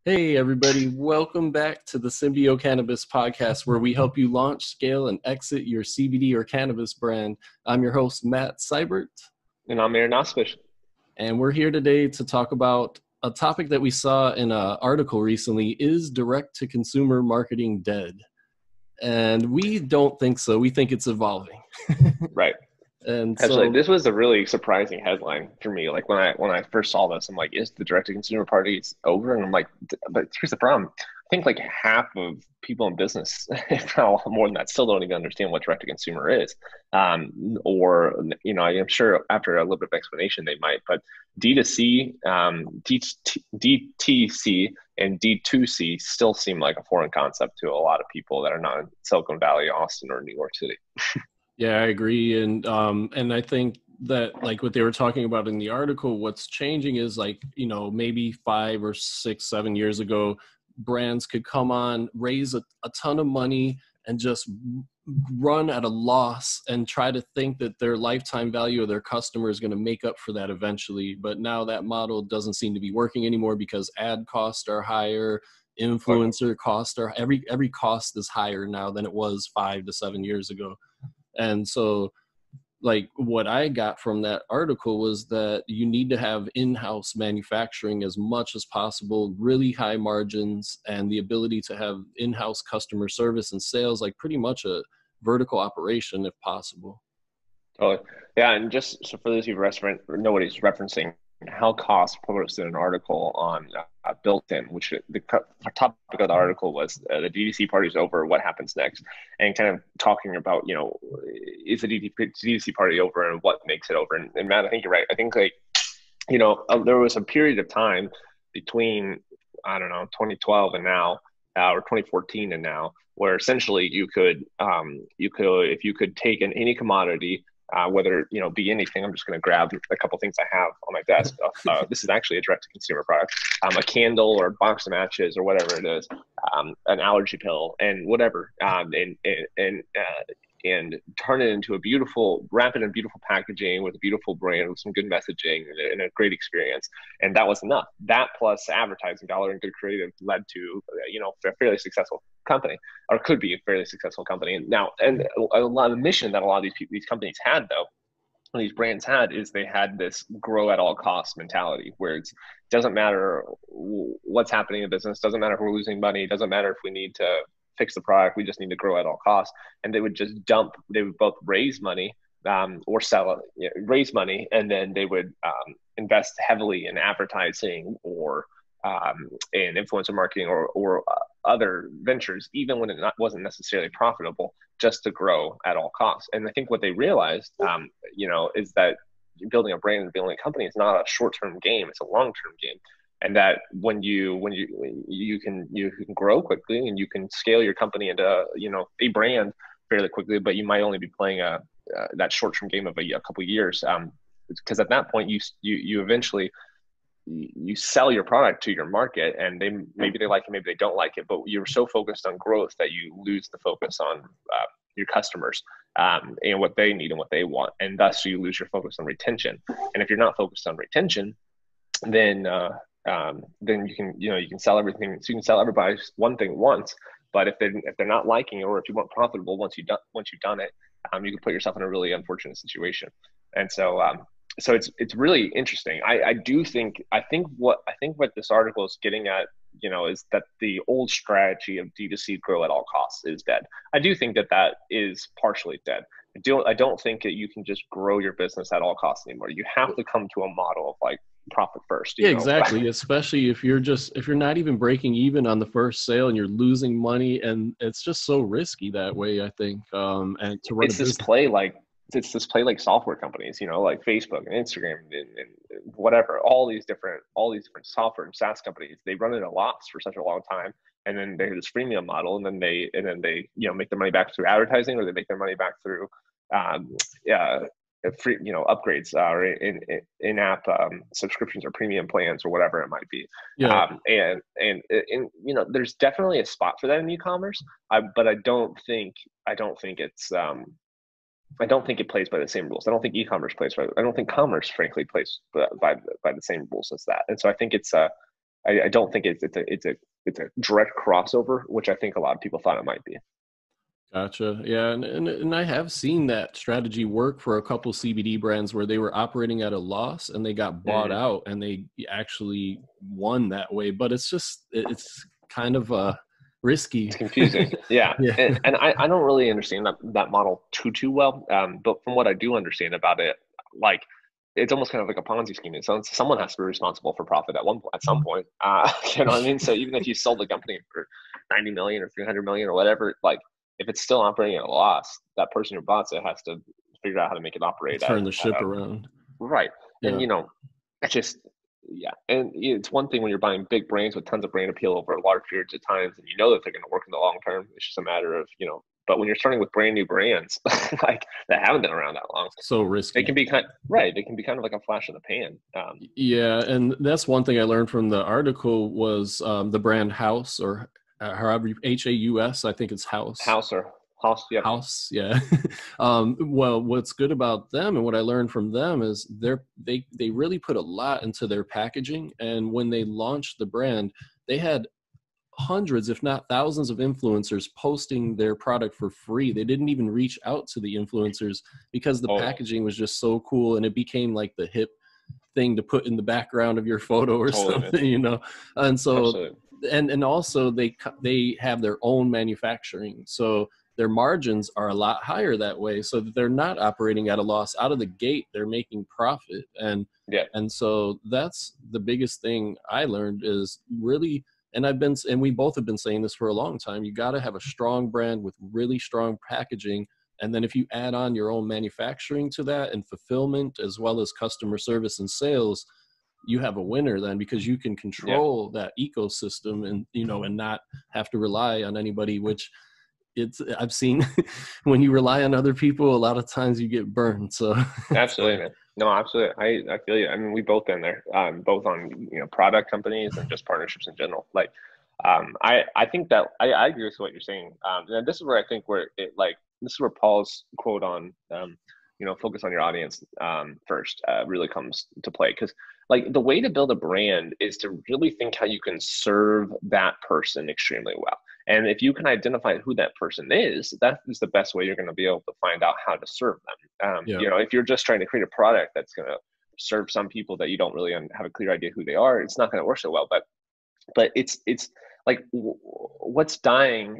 Hey, everybody. Welcome back to the Symbio Cannabis podcast, where we help you launch, scale, and exit your CBD or cannabis brand. I'm your host, Matt Seibert. And I'm Aaron Ospish. And we're here today to talk about a topic that we saw in an article recently. Is direct-to-consumer marketing dead? And we don't think so. We think it's evolving. Right. And Actually, so this was a really surprising headline for me. Like when I first saw this, I'm like, is the direct-to-consumer party over? And I'm like, but here's the problem. I think like half of people in business, if not a lot more than that, still don't even understand what direct-to-consumer is. Or, I'm sure after a little bit of explanation they might, but D2C, DTC, and D2C still seem like a foreign concept to a lot of people that are not in Silicon Valley, Austin, or New York City. yeah, I agree. And I think that like what they were talking about in the article, what's changing is like, maybe 5 or 6, 7 years ago, brands could come on, raise a ton of money and just run at a loss and try to think that their lifetime value of their customer is going to make up for that eventually. But now that model doesn't seem to be working anymore because ad costs are higher, influencer costs are, every cost is higher now than it was 5 to 7 years ago. And so like what I got from that article was that you need to have in-house manufacturing as much as possible, really high margins, and the ability to have in-house customer service and sales, like pretty much a vertical operation if possible. Totally. Yeah, and just so for those who know what he's referencing, Hal Koss posted an article on Built-in, which the topic of the article was the DTC party is over, what happens next? And kind of talking about, is the DTC party over and what makes it over? And Matt, I think you're right. I think there was a period of time between, 2012 and now, or 2014 and now, where essentially you could if you could take any commodity, whether be anything. I'm just going to grab a couple things I have on my desk. This is actually a direct-to-consumer product, a candle or a box of matches or whatever it is, an allergy pill and whatever, and turn it into wrap it in beautiful packaging with a beautiful brand with some good messaging and a great experience. And that was enough. That plus advertising dollar and good creative led to, a fairly successful company, or could be a fairly successful company. And a lot of the mission that a lot of these companies had, though, these brands had, is they had this grow at all costs mentality, where it doesn't matter what's happening in business, doesn't matter if we're losing money, doesn't matter if we need to fix the product, we just need to grow at all costs. And they would both raise money or sell it, raise money, and then they would invest heavily in advertising or in influencer marketing or other ventures, even when it wasn't necessarily profitable, just to grow at all costs. And I think what they realized, is that building a brand and building a company is not a short-term game; it's a long-term game. And that when you can grow quickly and you can scale your company into a brand fairly quickly, but you might only be playing that short-term game of a couple of years, because at that point you eventually you sell your product to your market, and maybe they like it, maybe they don't like it, but you're so focused on growth that you lose the focus on your customers and what they need and what they want, and thus you lose your focus on retention. And if you're not focused on retention, then you can sell everything. So you can sell everybody one thing once, but if they're not liking it, or if you weren't profitable once you've done it, you can put yourself in a really unfortunate situation. And so it's really interesting. I think what this article is getting at, is that the old strategy of D2C grow at all costs is dead. I do think that is partially dead. I don't think that you can just grow your business at all costs anymore. You have to come to a model of like profit first. Yeah, exactly. Especially if you're not even breaking even on the first sale and you're losing money, and it's just so risky that way, I think. And to run it's this play like software companies, like Facebook and Instagram and whatever, all these different software and SaaS companies, they run at a loss for such a long time. And then they have this freemium model, and then they make their money back through advertising, or they make their money back through free upgrades or in-app subscriptions or premium plans or whatever it might be. Yeah. And there's definitely a spot for that in e-commerce, but I don't think it's I don't think it plays by the same rules. I don't think e-commerce I don't think commerce, frankly, plays by the same rules as that. And so I think it's I don't think it's a direct crossover, which I think a lot of people thought it might be. Gotcha. Yeah, and I have seen that strategy work for a couple CBD brands where they were operating at a loss and they got bought Mm. out and they actually won that way. But it's kind of It's risky. confusing. Yeah. Yeah. And I don't really understand that model too well. But from what I do understand about it, like it's almost kind of like a Ponzi scheme. So someone has to be responsible for profit at some point. You know what I mean? So even if you sold the company for 90 million or 300 million or whatever, like if it's still operating at a loss, that person who bought it has to figure out how to make it operate Turn the at ship a around. right. And Yeah. it's just yeah. And it's one thing when you're buying big brands with tons of brand appeal over large periods of times, and you know that they're going to work in the long term. It's just a matter of But when you're starting with brand new brands like that haven't been around that long, So they risky. can be kind right. They can be kind of like a flash in the pan. Yeah, and that's one thing I learned from the article was the brand House, or however Haus. I think it's House. House or house, yep. House, yeah. Well, what's good about them and what I learned from them is they really put a lot into their packaging, and when they launched the brand, they had hundreds, if not thousands, of influencers posting their product for free. They didn't even reach out to the influencers because the Oh, packaging was just so cool, and it became like the hip thing to put in the background of your photo or totally, man. something. And so, Absolutely. and also they have their own manufacturing, so their margins are a lot higher that way, so that they're not operating at a loss out of the gate. They're making profit, Yeah. and so that's the biggest thing I learned is really. And we both have been saying this for a long time. You got to have a strong brand with really strong packaging, and then if you add on your own manufacturing to that and fulfillment as well as customer service and sales, you have a winner then, because you can Yeah. control that ecosystem and not have to rely on anybody, which I've seen when you rely on other people, a lot of times you get burned. So Absolutely, man. No, absolutely. I feel you. I mean, we've both been there, both on product companies and just partnerships in general. Like, I think that I agree with what you're saying. And this is where I think where it like this is where Paul's quote on focus on your audience first really comes to play, because like the way to build a brand is to really think how you can serve that person extremely well. And if you can identify who that person is, that is the best way you're going to be able to find out how to serve them. yeah, If you're just trying to create a product that's going to serve some people that you don't really have a clear idea who they are, it's not going to work so well. But it's like what's dying,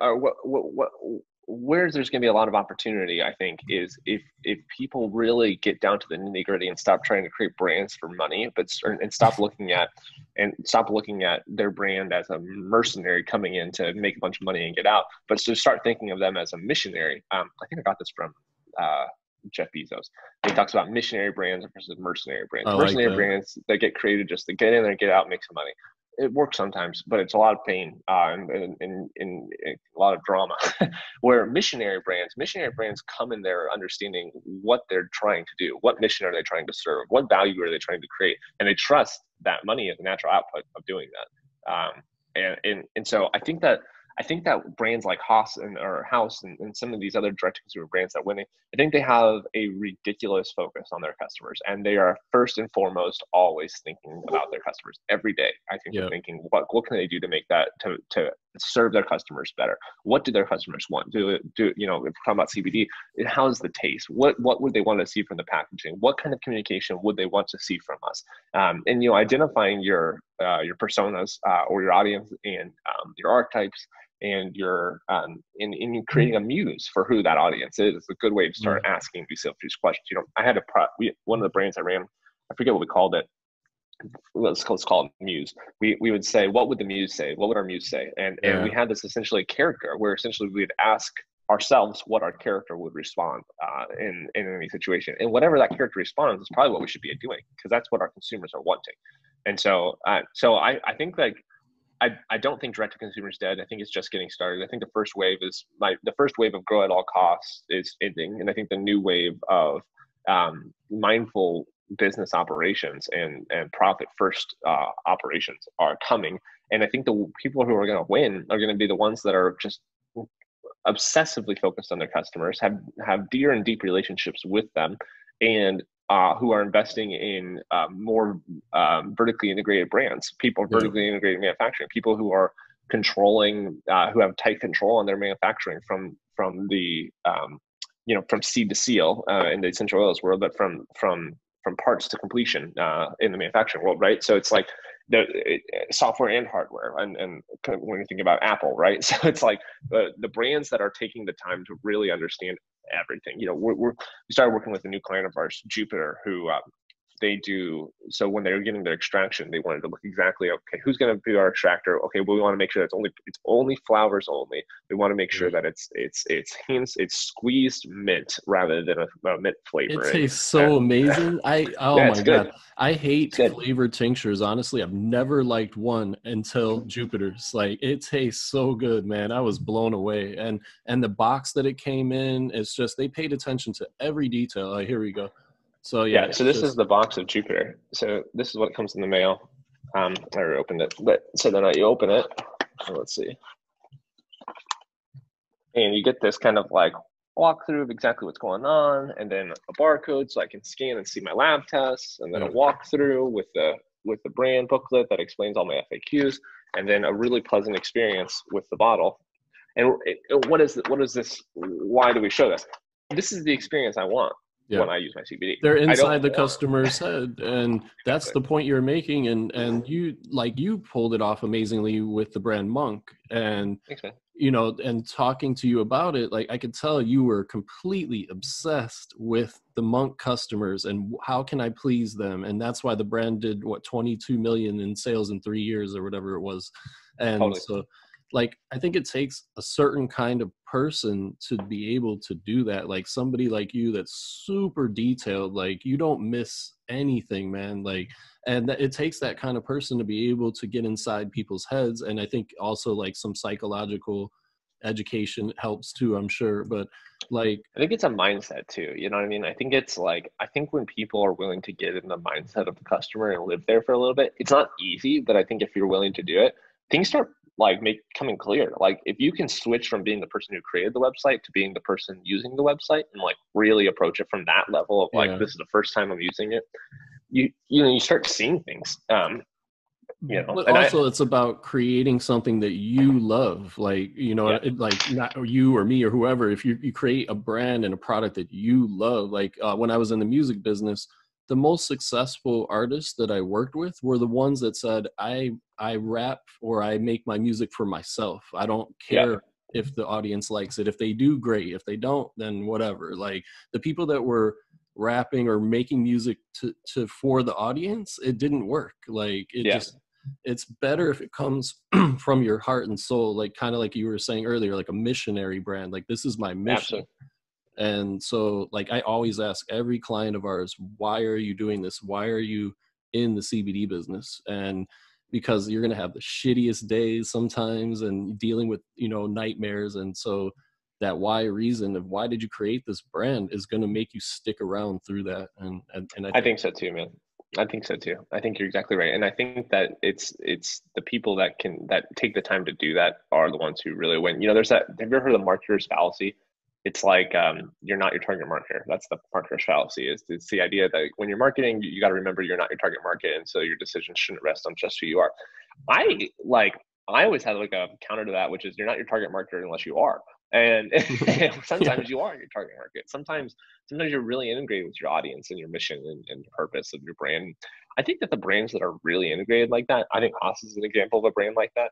or what where there's going to be a lot of opportunity, I think, is if people really get down to the nitty gritty and stop trying to create brands for money, and stop looking at their brand as a mercenary coming in to make a bunch of money and get out, but to start thinking of them as a missionary. I think I got this from Jeff Bezos. He talks about missionary brands versus mercenary brands. I like Mercenary that. brands that get created just to get in there, get out, make some money. It works sometimes, but it's a lot of pain and a lot of drama. Where missionary brands come in there understanding what they're trying to do, what mission are they trying to serve, what value are they trying to create, and they trust that money is a natural output of doing that. And so I think that brands like House and some of these other direct to consumer brands that are winning, I think they have a ridiculous focus on their customers, and they are first and foremost always thinking about their customers every day. I think they're Yeah. thinking, what can they do to make that to serve their customers better? What do their customers want? If we're talking about CBD, how's the taste? What would they want to see from the packaging? What kind of communication would they want to see from us? And identifying your personas or your audience and your archetypes and your in creating a muse for who that audience is a good way to start asking these questions. I had one of the brands I ran, I forget what we called it. Let's call it Muse. We would say, what would the Muse say? What would our Muse say? And we Yeah. had this essentially character where essentially we'd ask ourselves what our character would respond in any situation, and whatever that character responds is probably what we should be doing, because that's what our consumers are wanting. And so I think like I don't think direct to consumer is dead. I think it's just getting started. I think the first wave of grow at all costs is ending, and I think the new wave of mindful business operations and profit first operations are coming. And I think the people who are going to win are going to be the ones that are just obsessively focused on their customers, have dear and deep relationships with them, and who are investing in more vertically integrated brands, people Yeah. vertically integrated manufacturing, people who are controlling, who have tight control on their manufacturing from the from seed to seal in the essential oils world, but from parts to completion in the manufacturing world, right? So it's like software and hardware, and when you think about Apple, right? So it's like the brands that are taking the time to really understand everything. We started working with a new client of ours, Jupiter, who they do. So when they were getting their extraction, they wanted to look exactly, okay, who's going to be our extractor? Okay, well, we want to make sure it's only flowers only. We want to make sure that it's squeezed mint rather than a mint It flavoring. tastes so amazing. Oh Yeah, my it's good. God. I hate It's good. flavored tinctures. Honestly, I've never liked one until Jupiter's. Like, it tastes so good, man. I was blown away. And the box that it came in, it's just, they paid attention to every detail. Here we go. So yeah, Yeah, so it's this is just, the box of Jupiter. So this is what comes in the mail. I already opened it, but so then you open it. Let's see, and you get this kind of like walkthrough of exactly what's going on, and then a barcode so I can scan and see my lab tests, and then a yeah. walkthrough with the brand booklet that explains all my FAQs, and then a really pleasant experience with the bottle. And what is this? Why do we show this? This is the experience I want Yeah. when I use my CBD. They're I don't inside the want customer's head, and that's exactly. the point you're making. And you pulled it off amazingly with the brand Monk. And Thanks, man. and talking to you about it, like, I could tell you were completely obsessed with the Monk customers and how can I please them. And that's why the brand did 22 million in sales in 3 years or whatever it was. And Totally. so, like, I think it takes a certain kind of person to be able to do that. Like, somebody like you that's super detailed, like, you don't miss anything, man. Like, and it takes that kind of person to be able to get inside people's heads. And I think also, like, some psychological education helps too, I'm sure. But like, I think it's a mindset too. You know what I mean? I think it's like, I think when people are willing to get in the mindset of the customer and live there for a little bit, it's not easy, but I think if you're willing to do it, things start like coming clear. Like if you can switch from being the person who created the website to being the person using the website and like really approach it from that level of like, yeah. this is the first time I'm using it, you start seeing things. But And I also, it's about creating something that you love. Like, yeah, like, not you or me or whoever. If you create a brand and a product that you love, like, when I was in the music business, the most successful artists that I worked with were the ones that said, I rap or I make my music for myself. I don't yeah, care if the audience likes it. If they do, great. If they don't, then whatever. Like, the people that were rapping or making music to for the audience, it didn't work. Like, yeah, it's better if it comes from your heart and soul, like, kind of like you were saying earlier, like a missionary brand. Like, this is my mission. absolutely. And so, like, I always ask every client of ours, why are you doing this? Why are you in the CBD business? And because you're going to have the shittiest days sometimes and dealing with, nightmares. And so that why reason of why did you create this brand is going to make you stick around through that. And I I think, think so too, man. I think so too. I think you're exactly right. And I think that it's the people that take the time to do that are the ones who really win. There's that, have you ever heard of the marketer's fallacy? It's like you're not your target marketer. That's the marketer's fallacy. It's the idea that when you're marketing, you got to remember you're not your target market, and so your decisions shouldn't rest on just who you are. I like I always had like a counter to that, which is you're not your target marketer unless you are. And yeah. sometimes you are your target market. Sometimes you're really integrated with your audience and your mission and the purpose of your brand. I think that the brands that are really integrated like that, I think Haas is an example of a brand like that.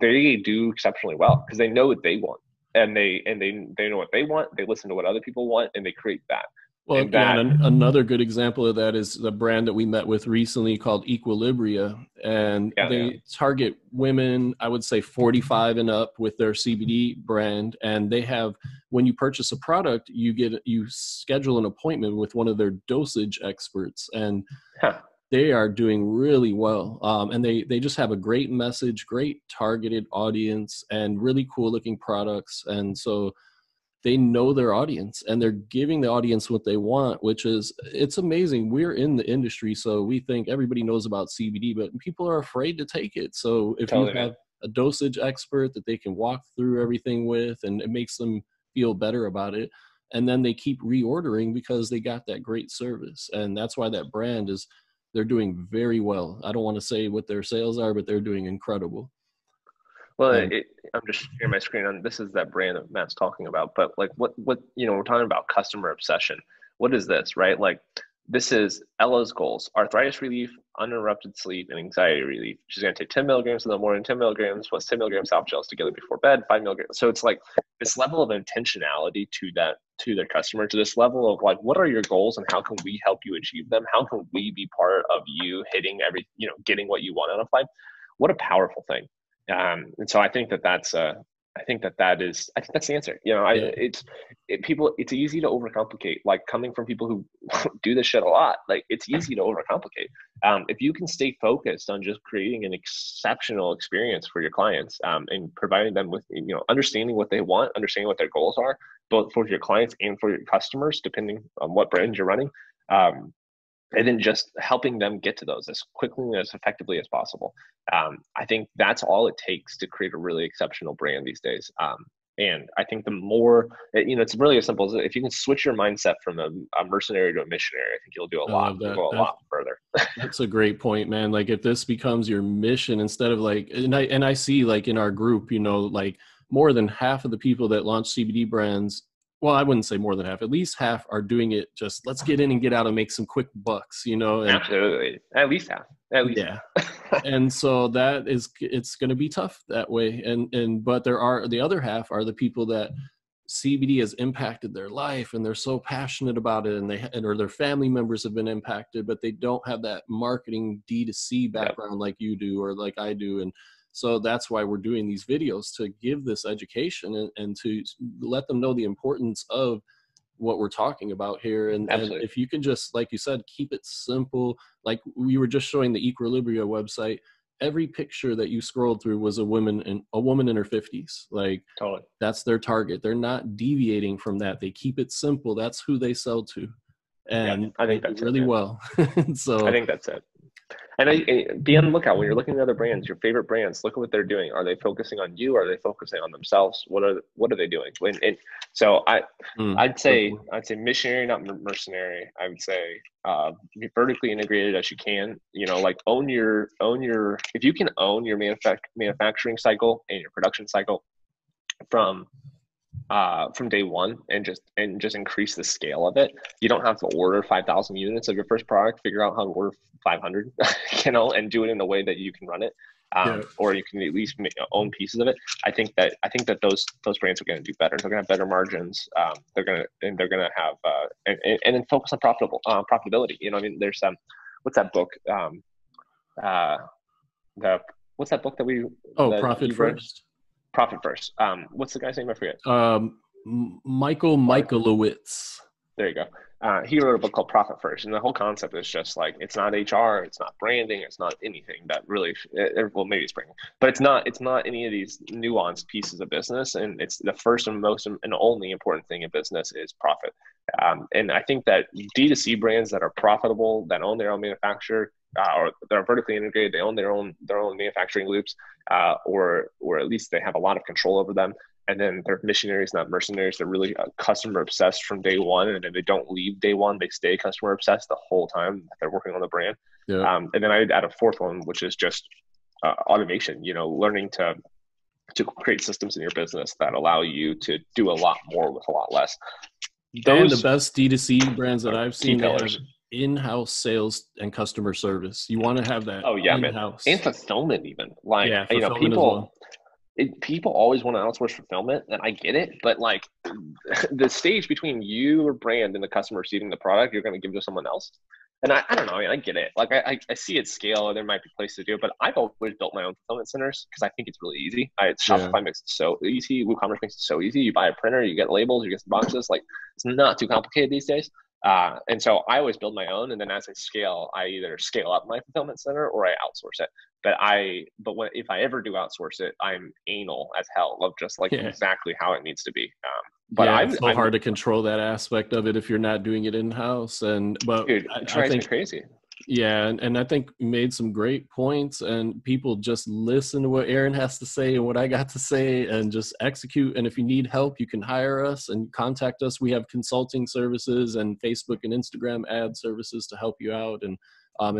They do exceptionally well because they know what they want, and they know what they want. They listen to what other people want, and they create that. Well, And yeah, that, and another good example of that is the brand that we met with recently called Equilibria, and yeah, yeah, they target women, I would say 45 and up, with their CBD brand. And they have, when you purchase a product, you schedule an appointment with one of their dosage experts, and huh. they are doing really well. And they just have a great message, great targeted audience, and really cool looking products. And so they know their audience and they're giving the audience what they want, which is, it's amazing. We're in the industry, so we think everybody knows about CBD, but people are afraid to take it. So if you Totally, man. have a dosage expert that they can walk through everything with, and it makes them feel better about it, and then they keep reordering because they got that great service. And that's why that brand is, they're doing very well. I don't want to say what their sales are, but they're doing incredible. Well, I'm just sharing my screen on, this is that brand that Matt's talking about, but like what, we're talking about customer obsession. What is this, right? Like this is Ella's goals: arthritis relief, uninterrupted sleep, and anxiety relief. She's going to take 10 milligrams in the morning, 10 milligrams plus 10 milligrams soft gels together before bed, 5 milligrams. So it's like this level of intentionality to their customer, to this level of like, what are your goals and how can we help you achieve them? How can we be part of you hitting getting what you want out of life? What a powerful thing. And so I think that's the answer. It's easy to overcomplicate. Like coming from people who do this shit a lot, like it's easy to overcomplicate. If you can stay focused on just creating an exceptional experience for your clients, and providing them with, understanding what they want, understanding what their goals are, both for your clients and for your customers, depending on what brand you're running. And then just helping them get to those as quickly and as effectively as possible. I think that's all it takes to create a really exceptional brand these days. And I think the more, it's really as simple as if you can switch your mindset from a mercenary to a missionary, I think you'll do a lot further. That's a great point, man. Like if this becomes your mission instead of like, and I see like in our group, like more than half of the people that launch CBD brands, well, I wouldn't say more than half, at least half are doing it just let's get in and get out and make some quick bucks, and absolutely. At least half. Yeah. And so it's going to be tough that way. But the other half are the people that CBD has impacted their life and they're so passionate about it, or their family members have been impacted, but they don't have that marketing D2C background like you do or like I do. And so that's why we're doing these videos, to give this education and to let them know the importance of what we're talking about here. And if you can just, like you said, keep it simple. Like we were just showing the Equilibria website. Every picture that you scrolled through was a woman in her 50s. Like totally. That's their target. They're not deviating from that. They keep it simple. That's who they sell to. And I think that's really well. So I think that's it. And be on the lookout when you're looking at other brands, your favorite brands. Look at what they're doing. Are they focusing on you? Are they focusing on themselves? What are they doing? So I'd say missionary, not mercenary. I would say be vertically integrated as you can. Like own your. If you can own your manufacturing cycle and your production cycle from day one, and just increase the scale of it. You don't have to order 5,000 units of your first product. Figure out how to order 500, and do it in a way that you can run it, or you can at least own pieces of it. I think that those brands are going to do better. They're going to have better margins. They're going to have and then focus on profitability. There's what's that book? What's that book that we? Profit First. Profit First. What's the guy's name? I forget. Michael Michalowicz. There you go. He wrote a book called Profit First, and the whole concept is just like, it's not HR, it's not branding, it's not anything that really, well, maybe it's branding, but it's not any of these nuanced pieces of business. And it's the first and most and only important thing in business is profit. And I think that D2C brands that are profitable, that own their own manufacturer, or they're vertically integrated, they own their own manufacturing loops, or at least they have a lot of control over them. And then they're missionaries, not mercenaries. They're really customer obsessed from day one. And if they don't leave day one, they stay customer obsessed the whole time that they're working on the brand. Yeah. And then I'd add a fourth one, which is just automation, learning to create systems in your business that allow you to do a lot more with a lot less. And the best D2C brands that I've seen have in-house sales and customer service. You want to have that in-house. And fulfillment even. People always want to outsource fulfillment, and I get it, but like the stage between you or brand and the customer receiving the product, you're going to give to someone else. And I don't know, I get it. Like I see it scale, and there might be places to do it, but I've always built my own fulfillment centers because I think it's really easy. Shopify makes it so easy. WooCommerce makes it so easy. You buy a printer, you get labels, you get some boxes. Like it's not too complicated these days. And so I always build my own, and then as I scale, I either scale up my fulfillment center or I outsource it. But if I ever do outsource it, I'm anal as hell of just like exactly how it needs to be. It's so hard to control that aspect of it if you're not doing it in house. But dude, it drives me crazy. Yeah, and I think you made some great points, and people just listen to what Aaron has to say and what I got to say and just execute. And if you need help, you can hire us and contact us. We have consulting services and Facebook and Instagram ad services to help you out. And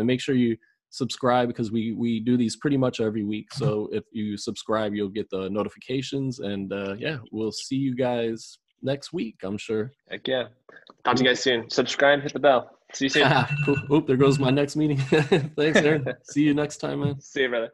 make sure you subscribe, because we do these pretty much every week. So if you subscribe, you'll get the notifications. And yeah, we'll see you guys next week, I'm sure. Heck yeah. Talk to Cool. you guys soon. Subscribe, hit the bell. See you soon. Cool. Oh, there goes my next meeting. Thanks, Aaron. See you next time, man. See you, brother.